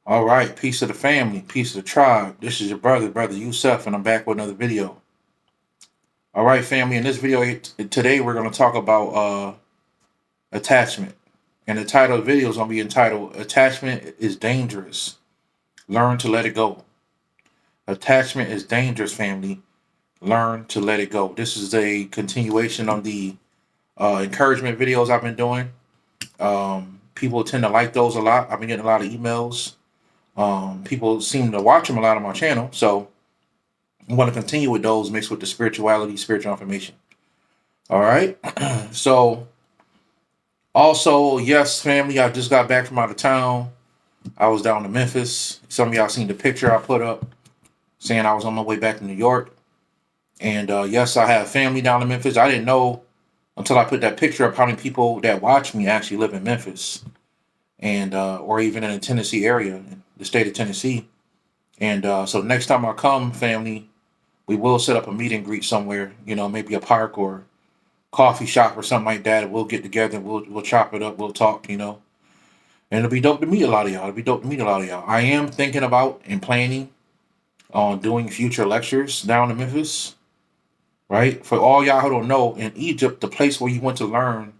All right, peace of the family, peace of the tribe. This is your brother Yusuf, and I'm back with another video. All right, family. In this video today, we're going to talk about attachment, and the title of the video is going to be entitled "Attachment is Dangerous. Learn to let it go." Attachment is dangerous, family. Learn to let it go. This is a continuation of the encouragement videos I've been doing. People tend to like those a lot. I've been getting a lot of emails. People seem to watch them a lot on my channel, so I'm going to continue with those mixed with the spiritual information. All right. So, also, yes, family, I just got back from out of town. I was down in Memphis. Some of y'all seen the picture I put up saying I was on my way back to New York. And yes, I have family down in Memphis. I didn't know until I put that picture up how many people that watch me actually live in Memphis and or even in the Tennessee area, the state of Tennessee. And so next time I come, family, we will set up a meet and greet somewhere, maybe a park or coffee shop or something like that. We'll get together, we'll chop it up, we'll talk, and it'll be dope to meet a lot of y'all. It'll be dope to meet a lot of y'all. I am thinking about and planning on doing future lectures down in Memphis, right? For all y'all who don't know, in Egypt, the place where you went to learn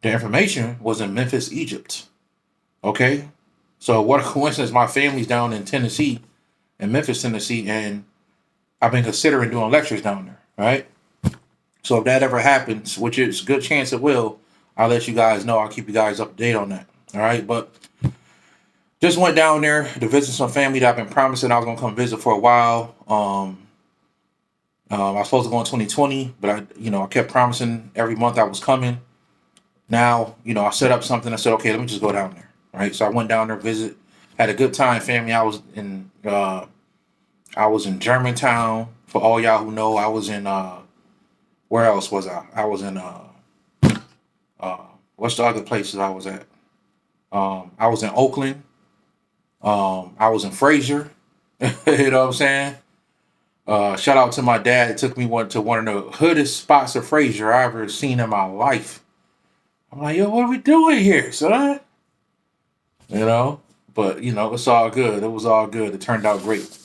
the information was in Memphis, Egypt. Okay? So what a coincidence, my family's down in Tennessee, in Memphis, Tennessee, and I've been considering doing lectures down there, right? So if that ever happens, which is a good chance it will, I'll let you guys know. I'll keep you guys up to date on that. All right. But just went down there to visit some family that I've been promising I was going to come visit for a while. I was supposed to go in 2020, but I kept promising every month I was coming. Now, I set up something. I said, okay, let me just go down there. Right. So I went down there, visit, had a good time, family. I was in Germantown. For all y'all who know, I was in where else was I? I was in what's the other places I was at? I was in Oakland. I was in Fraser. You know what I'm saying? Shout out to my dad. It took me to one of the hoodest spots of Fraser I ever seen in my life. I'm like, yo, what are we doing here, son? You know, but it's all good. It was all good. It turned out great.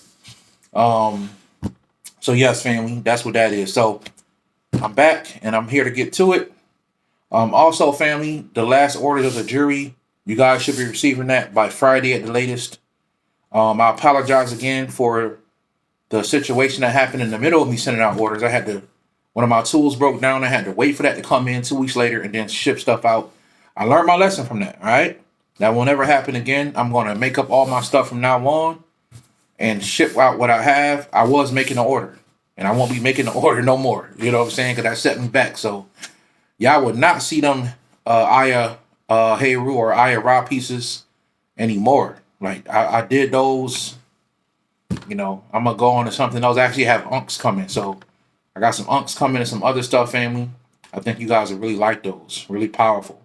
Um, so yes, family, that's what that is. So I'm back and I'm here to get to it. Also, family, the last orders of the jury, you guys should be receiving that by Friday at the latest. I apologize again for the situation that happened in the middle of me sending out orders. One of my tools broke down. I had to wait for that to come in 2 weeks later and then ship stuff out. I learned my lesson from that. All right. That will never happen again. I'm going to make up all my stuff from now on and ship out what I have. I was making an order and I won't be making an order no more. You know what I'm saying? Because that set me back. So y'all would not see them Aya Heru or Aya Ra pieces anymore. Like I did those. I'm gonna go on to something else. I actually have unks coming, so I got some unks coming and some other stuff, family. I think you guys will really like those. Really powerful.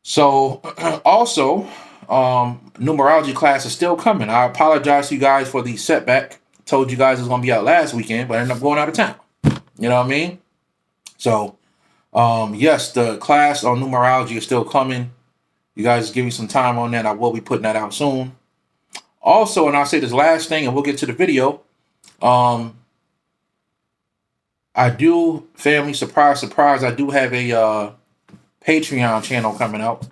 So also, numerology class is still coming. I apologize to you guys for the setback. Told you guys it was gonna be out last weekend, but I ended up going out of town. You know what I mean? So, yes, the class on numerology is still coming. You guys give me some time on that. I will be putting that out soon. Also, and I'll say this last thing, and we'll get to the video. I do, family, surprise, surprise. I do have a Patreon channel coming out.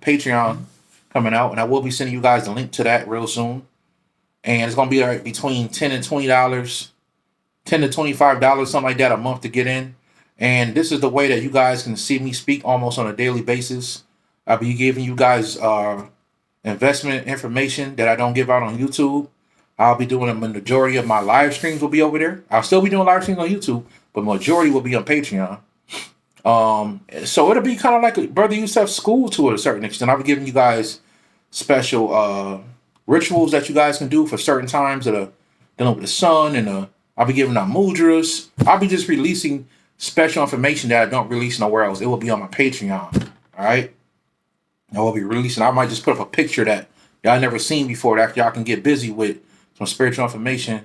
And I will be sending you guys the link to that real soon. And it's gonna be between $10 and $20, $10 to $25, something like that, a month to get in. And this is the way that you guys can see me speak almost on a daily basis. I'll be giving you guys investment information that I don't give out on YouTube. I'll be doing the majority of my live streams will be over there. I'll still be doing live streams on YouTube, but majority will be on Patreon. So it'll be kind of like a Brother Yusuf school to a certain extent. I'll be giving you guys special rituals that you guys can do for certain times that are dealing with the sun, and I'll be giving out mudras. I'll be just releasing special information that I don't release nowhere else. It will be on my Patreon. All right. I will be releasing. I might just put up a picture that y'all never seen before that y'all can get busy with some spiritual information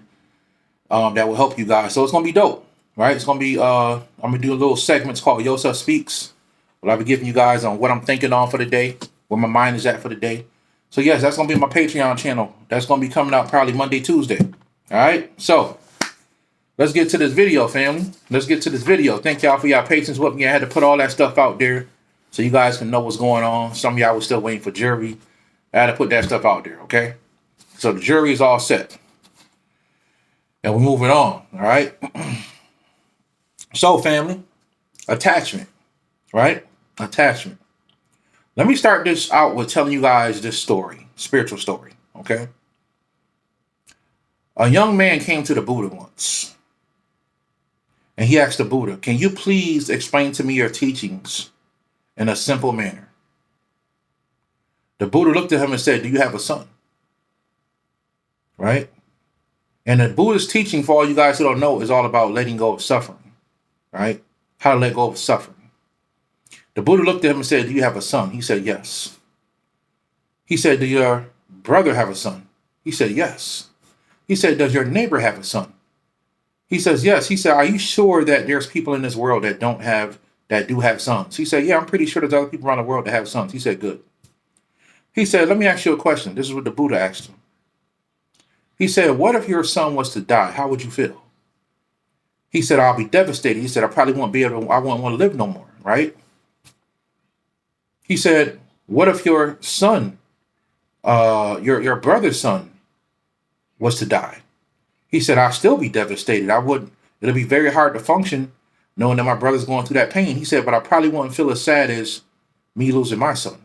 that will help you guys. So it's gonna be dope, right? It's gonna be I'm gonna do a little segments called Yosef Speaks. Where I'll be giving you guys on what I'm thinking on for the day, where my mind is at for the day. So yes, that's going to be my Patreon channel. That's going to be coming out probably Monday, Tuesday. All right. So let's get to this video, family. Let's get to this video. Thank y'all for y'all patience with me. I had to put all that stuff out there so you guys can know what's going on. Some of y'all was still waiting for jury. I had to put that stuff out there, okay? So the jury is all set. And we're moving on, all right? So, family, attachment, right? Attachment. Let me start this out with telling you guys this story, spiritual story, okay? A young man came to the Buddha once, and he asked the Buddha, "Can you please explain to me your teachings in a simple manner?" The Buddha looked at him and said, "Do you have a son?" Right? And the Buddha's teaching, for all you guys who don't know, is all about letting go of suffering, right? How to let go of suffering. The Buddha looked at him and said, "Do you have a son?" He said, "Yes." He said, "Do your brother have a son?" He said, "Yes." He said, "Does your neighbor have a son?" He says, "Yes." He said, "Are you sure that there's people in this world that do have sons?" He said, "Yeah, I'm pretty sure there's other people around the world that have sons." He said, "Good." He said, "Let me ask you a question." This is what the Buddha asked him. He said, "What if your son was to die? How would you feel?" He said, "I'll be devastated." He said, "I probably won't be able to, I won't want to live no more," right? He said, "What if your son, your brother's son was to die?" He said, "I'll still be devastated. It'll be very hard to function knowing that my brother's going through that pain." He said, "But I probably won't feel as sad as me losing my son."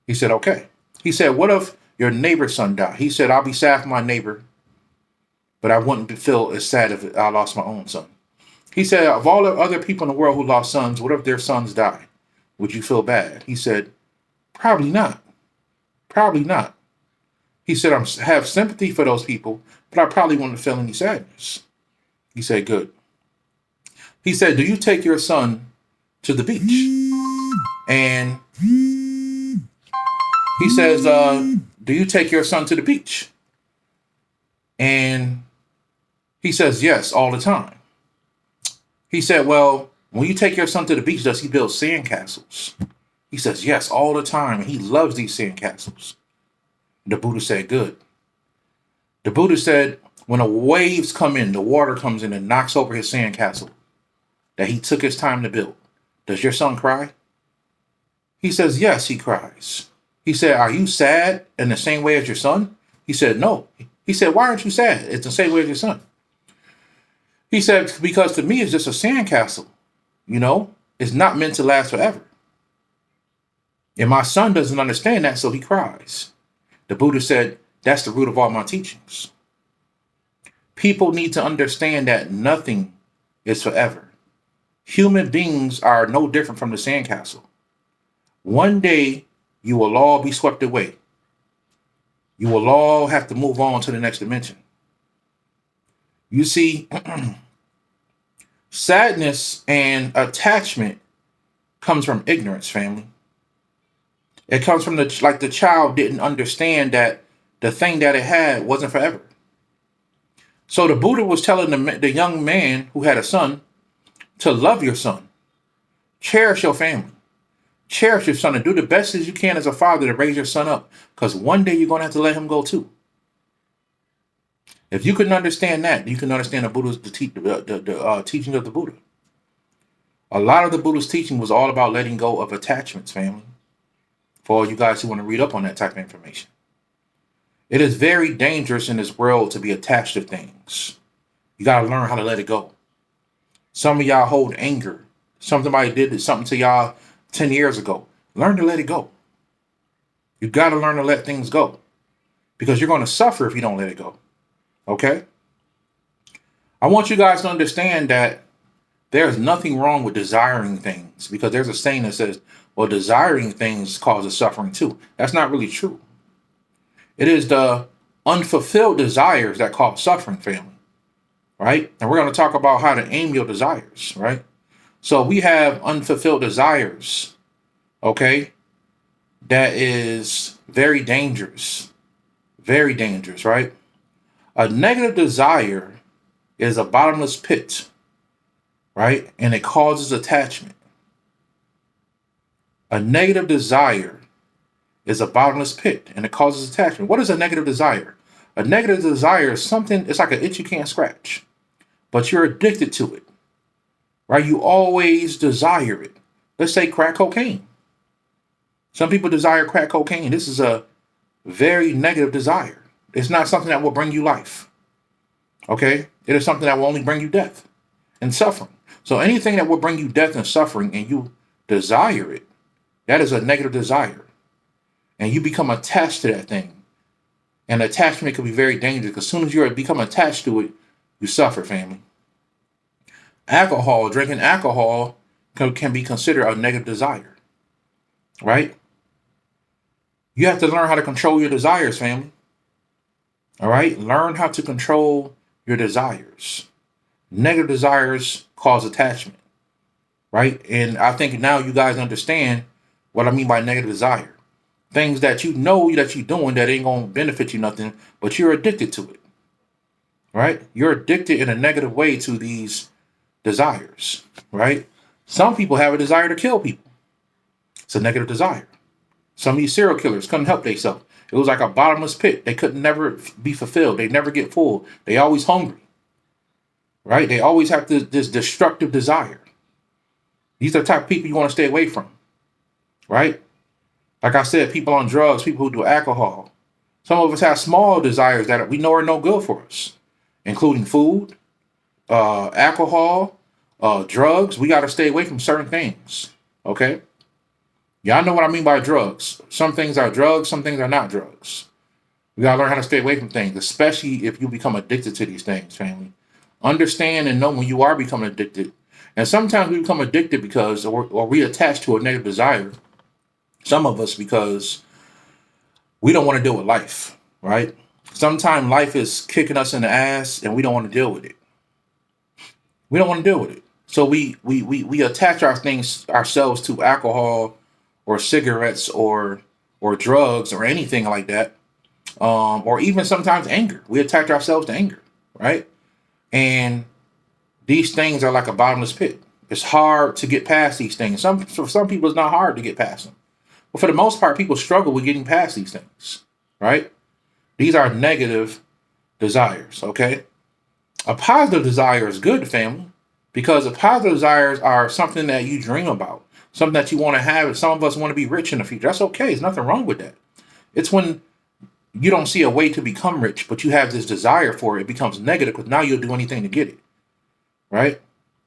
He said, "Okay." He said, "What if your neighbor's son died?" He said, "I'll be sad for my neighbor, but I wouldn't feel as sad if I lost my own son." He said, "Of all the other people in the world who lost sons, what if their sons died? Would you feel bad?" He said, "Probably not. Probably not." He said, "I have sympathy for those people, but I probably wouldn't feel any sadness." He said, "Good." He said, "Do you take your son to the beach?" And he says, "Do you take your son to the beach?" And he says, "Yes, all the time." He said, "Well, when you take your son to the beach, does he build sandcastles?" He says, "Yes, all the time. And he loves these sandcastles." The Buddha said, "Good." The Buddha said, "When the waves come in, the water comes in and knocks over his sandcastle that he took his time to build, does your son cry?" He says, "Yes, he cries." He said, "Are you sad in the same way as your son?" He said, "No." He said, "Why aren't you sad? It's the same way as your son." He said, "Because to me, it's just a sandcastle. You know, it's not meant to last forever. And my son doesn't understand that, so he cries." The Buddha said, "That's the root of all my teachings. People need to understand that nothing is forever. Human beings are no different from the sandcastle. One day, you will all be swept away. You will all have to move on to the next dimension." You see, sadness and attachment comes from ignorance, family. It comes from the child didn't understand that the thing that it had wasn't forever. So the Buddha was telling the young man who had a son to love your son, cherish your family, cherish your son, and do the best as you can as a father to raise your son up, because one day you're going to have to let him go too. If you can understand that, you can understand the teaching of the Buddha. A lot of the Buddha's teaching was all about letting go of attachments, family. For all you guys who want to read up on that type of information. It is very dangerous in this world to be attached to things. You got to learn how to let it go. Some of y'all hold anger. Somebody did something to y'all 10 years ago. Learn to let it go. You got to learn to let things go. Because you're going to suffer if you don't let it go. Okay? I want you guys to understand that there's nothing wrong with desiring things. Because there's a saying that says, well, desiring things causes suffering too. That's not really true. It is the unfulfilled desires that cause suffering, family. Right? And we're going to talk about how to aim your desires, right? So we have unfulfilled desires, okay? That is very dangerous. Very dangerous, right? A negative desire is a bottomless pit, right? And it causes attachment. A negative desire is a bottomless pit and it causes attachment. What is a negative desire? A negative desire is something, it's like an itch you can't scratch, but you're addicted to it, right? You always desire it. Let's say crack cocaine. Some people desire crack cocaine. This is a very negative desire. It's not something that will bring you life. Okay? It is something that will only bring you death and suffering. So anything that will bring you death and suffering and you desire it, that is a negative desire. And you become attached to that thing. And attachment can be very dangerous because as soon as you become attached to it, you suffer, family. Alcohol, drinking alcohol can be considered a negative desire, right? You have to learn how to control your desires, family. All right? Learn how to control your desires. Negative desires cause attachment, right? And I think now you guys understand what I mean by negative desire. Things that you know that you're doing that ain't going to benefit you nothing, but you're addicted to it, right? You're addicted in a negative way to these desires, right? Some people have a desire to kill people. It's a negative desire. Some of these serial killers couldn't help themselves. It was like a bottomless pit. They could never be fulfilled. They never get full. They always hungry, right? They always have this destructive desire. These are the type of people you want to stay away from, right? Like I said, people on drugs, people who do alcohol. Some of us have small desires that we know are no good for us, including food, alcohol, drugs. We got to stay away from certain things, okay? Y'all know what I mean by drugs. Some things are drugs, some things are not drugs. We got to learn how to stay away from things, especially if you become addicted to these things, family. Understand and know when you are becoming addicted. And sometimes we become addicted because, or we attach to a negative desire. Some of us because we don't want to deal with life, right? Sometimes life is kicking us in the ass and we don't want to deal with it. We don't want to deal with it. So we attach ourselves to alcohol or cigarettes or drugs or anything like that. Or even sometimes anger. We attach ourselves to anger, right? And these things are like a bottomless pit. It's hard to get past these things. For some people, it's not hard to get past them. But for the most part, people struggle with getting past these things, right? These are negative desires, okay? A positive desire is good, family, because the positive desires are something that you dream about, something that you want to have. Some of us want to be rich in the future. That's okay. There's nothing wrong with that. It's when you don't see a way to become rich, but you have this desire for it. It becomes negative because now you'll do anything to get it, right?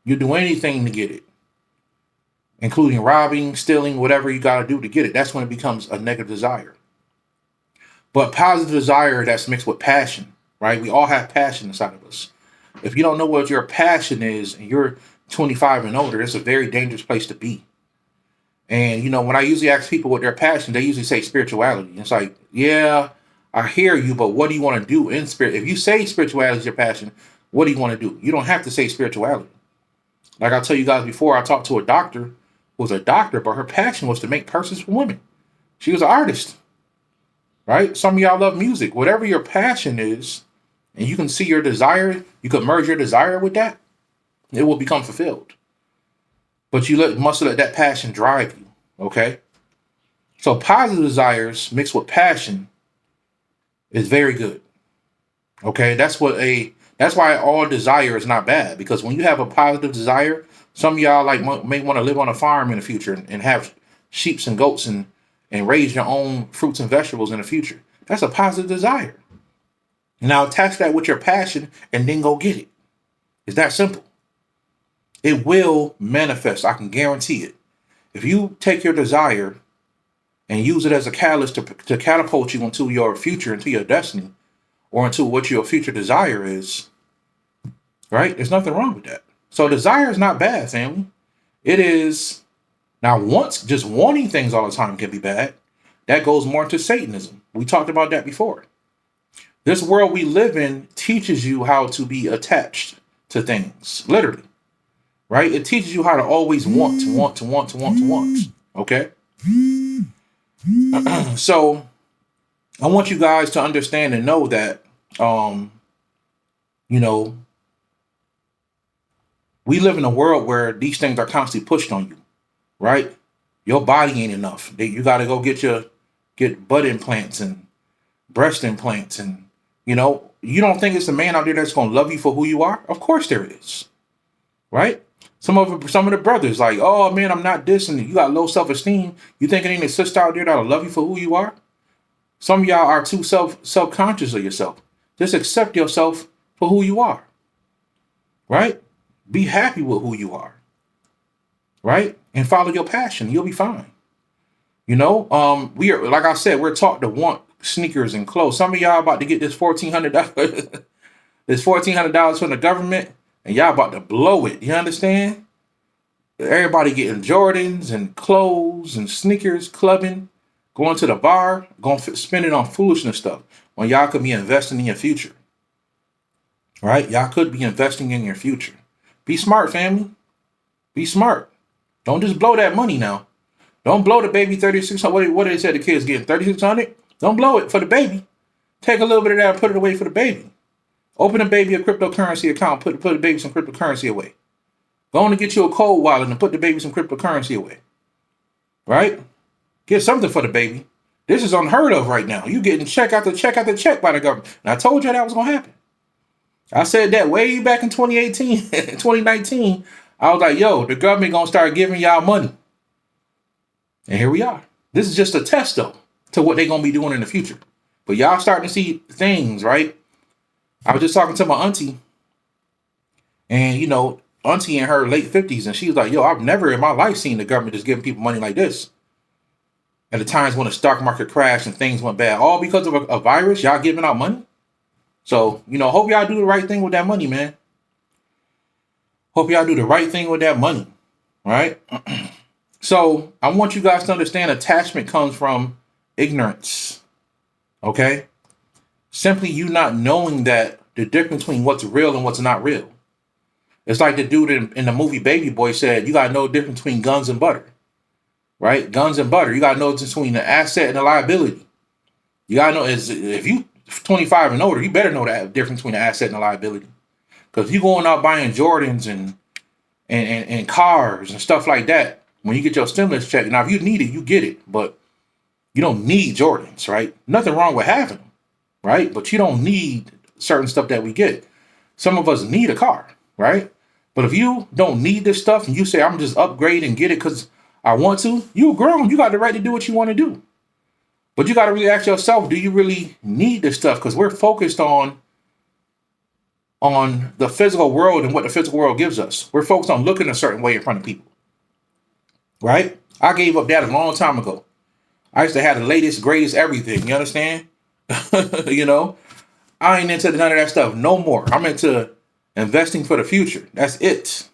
You do anything to get it, including robbing, stealing, whatever you got to do to get it. That's when it becomes a negative desire. But positive desire that's mixed with passion, right? We all have passion inside of us. If you don't know what your passion is and you're 25 and older, it's a very dangerous place to be. And, you know, when I usually ask people what their passion, they usually say spirituality. It's like, yeah, I hear you, but what do you want to do in spirit? If you say spirituality is your passion, what do you want to do? You don't have to say spirituality. Like I tell you guys before, I talked to a doctor who was a doctor, but her passion was to make purses for women. She was an artist, right? Some of y'all love music. Whatever your passion is, and you can see your desire, you can merge your desire with that, it will become fulfilled. But you must let that passion drive you, okay? So positive desires mixed with passion is very good, okay? That's why all desire is not bad, because when you have a positive desire, some of y'all may want to live on a farm in the future and have sheep and goats and raise your own fruits and vegetables in the future. That's a positive desire. Now attach that with your passion and then go get it. It's that simple. It will manifest. I can guarantee it. If you take your desire and use it as a catalyst to catapult you into your future, into your destiny, or into what your future desire is, right? There's nothing wrong with that. So desire is not bad, family. It is. Now, just wanting things all the time can be bad. That goes more into Satanism. We talked about that before. This world we live in teaches you how to be attached to things, literally, right? It teaches you how to always want. Okay? So I want you guys to understand and know that, you know, we live in a world where these things are constantly pushed on you, right? Your body ain't enough. You got to go get your get butt implants and breast implants. And, you don't think it's a man out there that's going to love you for who you are? Of course there is. Right? Some of the brothers like, oh man, I'm not this, and you got low self-esteem. You think it ain't a sister out there that'll love you for who you are? Some of y'all are too self-conscious of yourself. Just accept yourself for who you are. Right? Be happy with who you are. Right? And follow your passion. You'll be fine. We are, like I said, we're taught to want sneakers and clothes. Some of y'all about to get this $1,400, this $1,400 from the government, and y'all about to blow it. You understand? Everybody getting Jordans and clothes and sneakers, clubbing, going to the bar, going to spend it on foolishness stuff when y'all could be investing in your future. Right? Y'all could be investing in your future. Be smart, family. Be smart. Don't just blow that money now. Don't blow the baby $3,600. What did they say the kids getting? $3,600? Don't blow it for the baby. Take a little bit of that and put it away for the baby. Open a baby a cryptocurrency account. Put the baby some cryptocurrency away. Go on and get you a cold wallet and put the baby some cryptocurrency away. Right? Get something for the baby. This is unheard of right now. You getting check after check after check by the government. And I told you that was going to happen. I said that way back in 2018, 2019. I was like, yo, the government going to start giving y'all money. And here we are. This is just a test, though, to what they're going to be doing in the future. But y'all starting to see things, right? I was just talking to my auntie. And, auntie in her late 50s. And she was like, yo, I've never in my life seen the government just giving people money like this. At the times when the stock market crashed and things went bad. All because of a virus, y'all giving out money. So, hope y'all do the right thing with that money, man. Hope y'all do the right thing with that money. Right? So I want you guys to understand attachment comes from ignorance. Okay? Simply you not knowing that the difference between what's real and what's not real. It's like the dude in the movie Baby Boy said, you got to know the difference between guns and butter. Right? Guns and butter. You got to know the difference between the asset and the liability. You got to know, if you 25 and older, you better know the difference between the asset and the liability. Because if you're going out buying Jordans and cars and stuff like that, when you get your stimulus check, now if you need it, you get it. But you don't need Jordans, right? Nothing wrong with having them, right? But you don't need certain stuff that we get. Some of us need a car, right? But if you don't need this stuff and you say, I'm just upgrade and get it because I want to, you're grown. You got the right to do what you want to do. But you got to really ask yourself, do you really need this stuff? Because we're focused on the physical world and what the physical world gives us. We're focused on looking a certain way in front of people. Right? I gave up that a long time ago. I used to have the latest, greatest everything. You understand? I ain't into none of that stuff no more. I'm into investing for the future. That's it.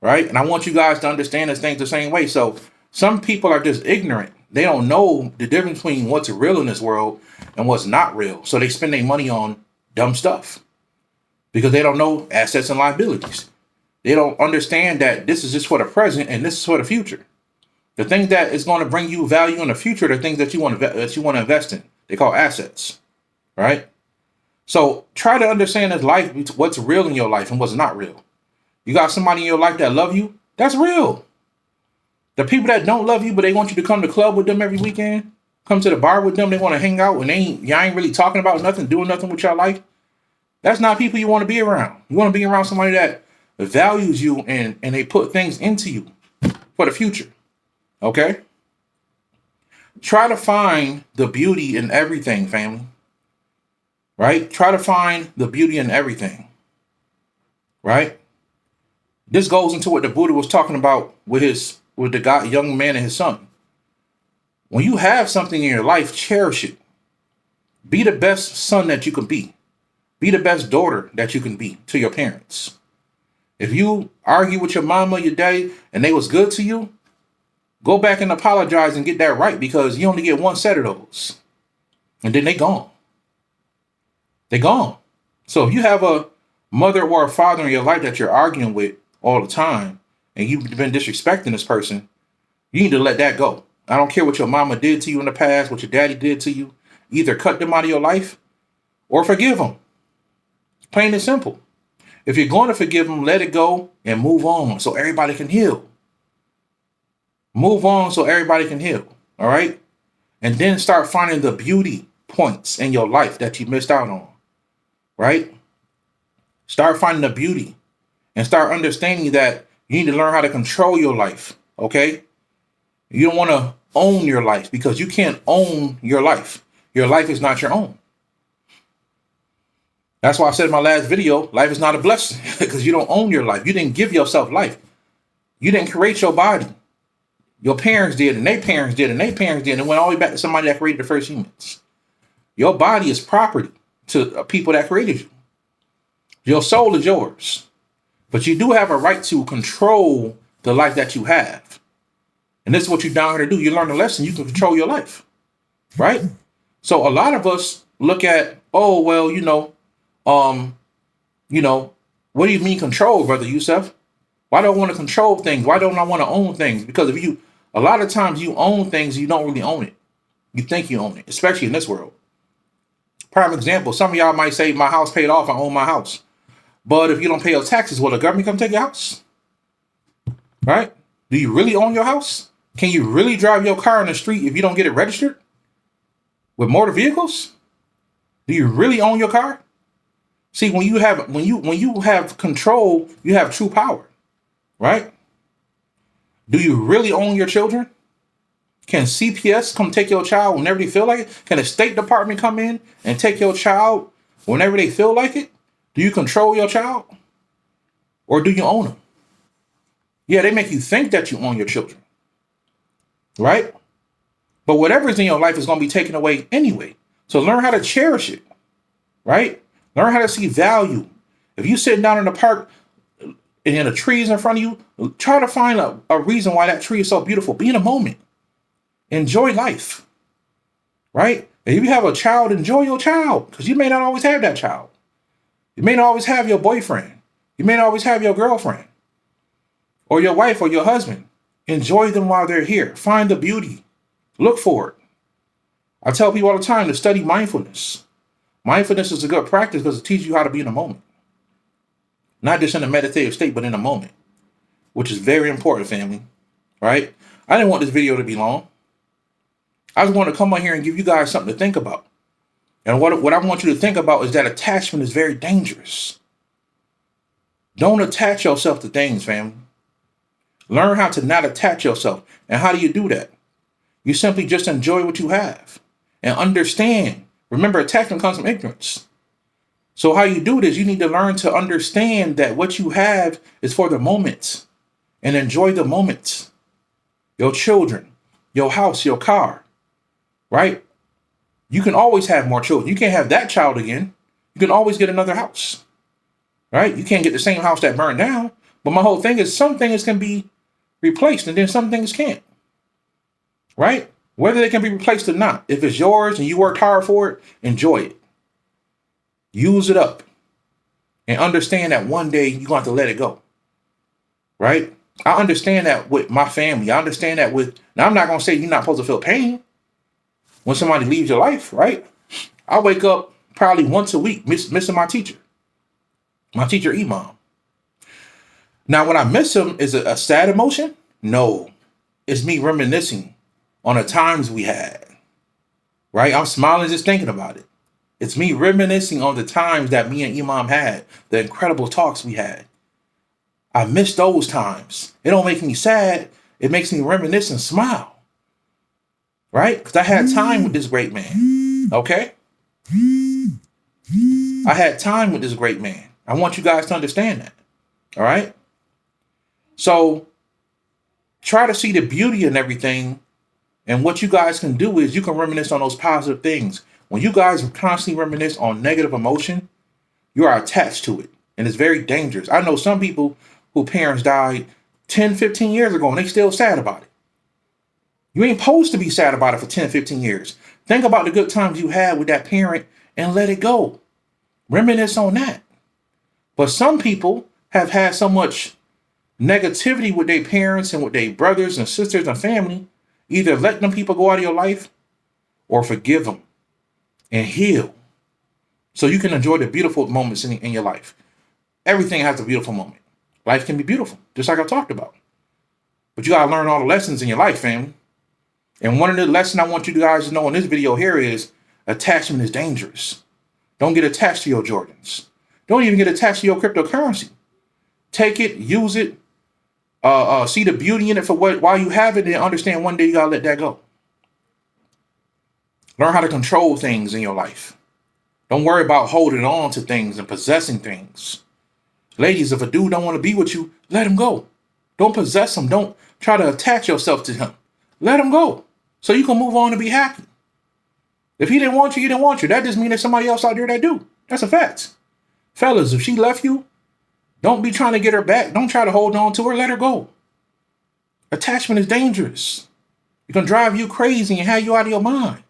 Right? And I want you guys to understand this thing the same way. So some people are just ignorant. They don't know the difference between what's real in this world and what's not real. So they spend their money on dumb stuff because they don't know assets and liabilities. They don't understand that this is just for the present and this is for the future. The thing that is going to bring you value in the future, the things that you want to invest in, they call assets, right? So try to understand this life, what's real in your life and what's not real. You got somebody in your life that love you, that's real. The people that don't love you, but they want you to come to the club with them every weekend, come to the bar with them, they want to hang out, and y'all ain't really talking about nothing, doing nothing with your life. That's not people you want to be around. You want to be around somebody that values you and they put things into you for the future. Okay? Try to find the beauty in everything, family. Right? Try to find the beauty in everything. Right? This goes into what the Buddha was talking about with the young man and his son. When you have something in your life, cherish it. Be the best son that you can be. Be the best daughter that you can be to your parents. If you argue with your mama, your daddy, and they was good to you, go back and apologize and get that right, because you only get one set of those. And then they gone. They gone. So if you have a mother or a father in your life that you're arguing with all the time, and you've been disrespecting this person, you need to let that go. I don't care what your mama did to you in the past, what your daddy did to you. Either cut them out of your life or forgive them. Plain and simple. If you're going to forgive them, let it go and move on so everybody can heal. Move on so everybody can heal. All right? And then start finding the beauty points in your life that you missed out on, right? Start finding the beauty and start understanding that you need to learn how to control your life, okay? You don't want to own your life because you can't own your life. Your life is not your own. That's why I said in my last video, life is not a blessing because you don't own your life. You didn't give yourself life. You didn't create your body. Your parents did, and their parents did, and their parents did, and it went all the way back to somebody that created the first humans. Your body is property to people that created you. Your soul is yours. But you do have a right to control the life that you have. And this is what you're down here to do. You learn a lesson, you can control your life. Right? So a lot of us look at, oh, well, what do you mean control, Brother Yusef? Why do I want to control things? Why don't I want to own things? Because a lot of times you own things, you don't really own it. You think you own it, especially in this world. Prime example, some of y'all might say, my house paid off, I own my house. But if you don't pay your taxes, will the government come take your house? Right? Do you really own your house? Can you really drive your car in the street if you don't get it registered? With motor vehicles? Do you really own your car? See, when you have control, you have true power. Right? Do you really own your children? Can CPS come take your child whenever they feel like it? Can the State Department come in and take your child whenever they feel like it? Do you control your child? Or do you own them? Yeah, they make you think that you own your children. Right? But whatever is in your life is going to be taken away anyway. So learn how to cherish it. Right? Learn how to see value. If you're sitting down in the park and the trees in front of you, try to find a reason why that tree is so beautiful. Be in a moment. Enjoy life. Right? And if you have a child, enjoy your child. Because you may not always have that child. You may not always have your boyfriend. You may not always have your girlfriend. Or your wife or your husband. Enjoy them while they're here. Find the beauty. Look for it. I tell people all the time to study mindfulness. Mindfulness is a good practice because it teaches you how to be in the moment. Not just in a meditative state, but in a moment. Which is very important, family. Right? I didn't want this video to be long. I just want to come on here and give you guys something to think about. And what I want you to think about is that attachment is very dangerous. Don't attach yourself to things, family. Learn how to not attach yourself. And how do you do that? You simply just enjoy what you have and understand. Remember, attachment comes from ignorance. So how you do this, you need to learn to understand that what you have is for the moment and enjoy the moment. Your children, your house, your car, right? You can always have more children. You can't have that child again. You can always get another house, right? You can't get the same house that burned down. But my whole thing is some things can be replaced and then some things can't, right? Whether they can be replaced or not. If it's yours and you worked hard for it, enjoy it. Use it up and understand that one day you're going to have to let it go, right? I understand that with my family. I understand that now I'm not going to say you're not supposed to feel pain when somebody leaves your life, right? I wake up probably once a week missing my teacher Imam. Now, when I miss him, is it a sad emotion? No, it's me reminiscing on the times we had, right? I'm smiling just thinking about it. It's me reminiscing on the times that me and Imam had, the incredible talks we had. I miss those times. It don't make me sad. It makes me reminisce and smile. Right? Because I had time with this great man. Okay? I had time with this great man. I want you guys to understand that. All right? So try to see the beauty in everything. And what you guys can do is you can reminisce on those positive things. When you guys constantly reminisce on negative emotion, you are attached to it. And it's very dangerous. I know some people whose parents died 10, 15 years ago and they still sad about it. You ain't supposed to be sad about it for 10, 15 years. Think about the good times you had with that parent and let it go. Reminisce on that. But some people have had so much negativity with their parents and with their brothers and sisters and family. Either let them people go out of your life or forgive them and heal so you can enjoy the beautiful moments in your life. Everything has a beautiful moment. Life can be beautiful, just like I talked about. But you got to learn all the lessons in your life, family. And one of the lessons I want you guys to know in this video here is attachment is dangerous. Don't get attached to your Jordans. Don't even get attached to your cryptocurrency. Take it, use it, see the beauty in it for while you have it, and understand one day you gotta let that go. Learn how to control things in your life. Don't worry about holding on to things and possessing things. Ladies, if a dude don't want to be with you, let him go. Don't possess him. Don't try to attach yourself to him. Let him go so you can move on and be happy. If he didn't want you, he didn't want you. That just means there's somebody else out there that do. That's a fact. Fellas, if she left you, don't be trying to get her back. Don't try to hold on to her. Let her go. Attachment is dangerous. It can drive you crazy and have you out of your mind.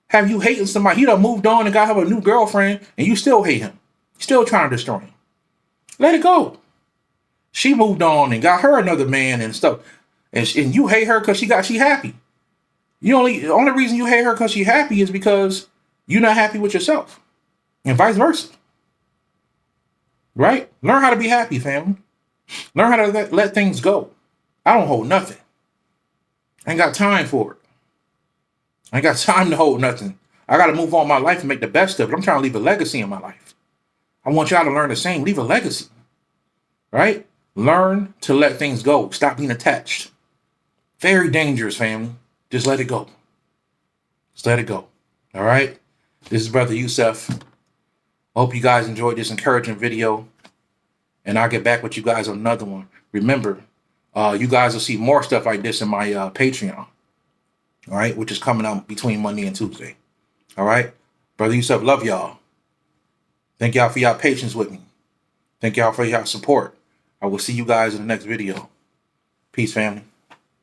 Have you hating somebody? He done moved on and got her a new girlfriend, and you still hate him. You're still trying to destroy him. Let it go. She moved on and got her another man and stuff, and you hate her because she happy. The only reason you hate her because she's happy is because you're not happy with yourself, and vice versa. Right? Learn how to be happy, family. Learn how to let things go. I don't hold nothing. I ain't got time for it. I ain't got time to hold nothing. I got to move on my life and make the best of it. I'm trying to leave a legacy in my life. I want y'all to learn the same. Leave a legacy. Right? Learn to let things go. Stop being attached. Very dangerous, family. Just let it go. Just let it go. All right? This is Brother Yusef. I hope you guys enjoyed this encouraging video. And I'll get back with you guys on another one. Remember, you guys will see more stuff like this in my Patreon. All right, which is coming out between Monday and Tuesday. All right, Brother Yusef, love y'all. Thank y'all for y'all patience with me. Thank y'all for y'all support. I will see you guys in the next video. Peace, family.